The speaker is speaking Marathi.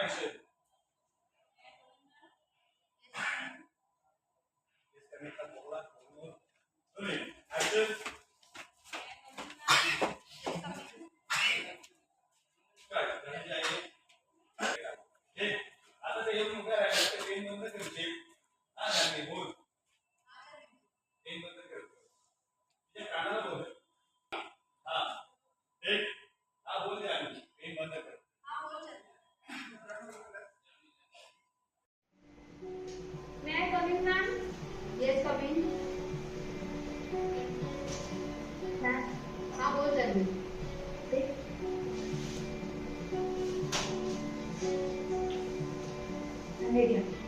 Action. इसका मतलब बोला सुनिए एक्शन कट करने जाइए ठीक आता ते येऊन उभा राहिला ते पेन बंद कर शेप हा नाही बोल पेन बंद कर तुझ्या कानाला बोल हा ठीक हा बोल द्या पेन बंद कर हा बोल May I come in, ma'am? Yes, come in. Ma'am, हाँ बोल जल्दी. हे घ्या.